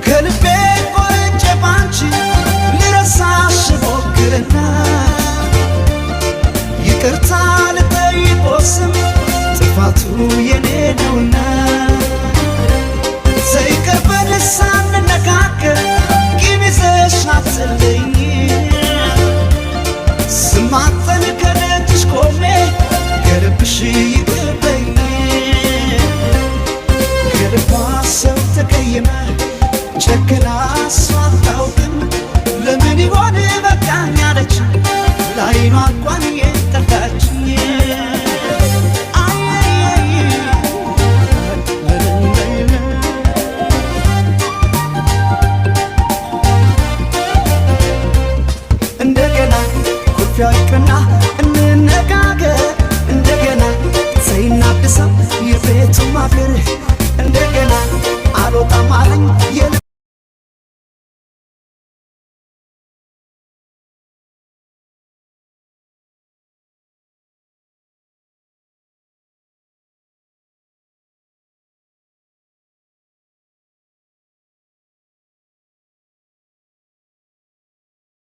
ከልቤ ቆርጬ ባንቺ ልረሳሽ ሞክርና ይቅርታ ልጠይቅዎስም ጥፋቱ የኔ ነውና ዘይቀርበን ሳንነጋገር ቂም ይዘሽ አትለኝ ስማጠን ከደጅሽ ቆሜ ከልብሽ ይቅር በይኝ ከልቧ ሰው ተቀየመ ጨክና እሷ አታውቅም ለምን ይሆን በቃኝ አለች ላይኗ እንኳን የጠላችኝ እንደገና ኩርፊያ ይቅርና እንነጋገር እንደገና ዘይናድሰው የቤቱ ማገር እንደገና አልወጣም አለኝ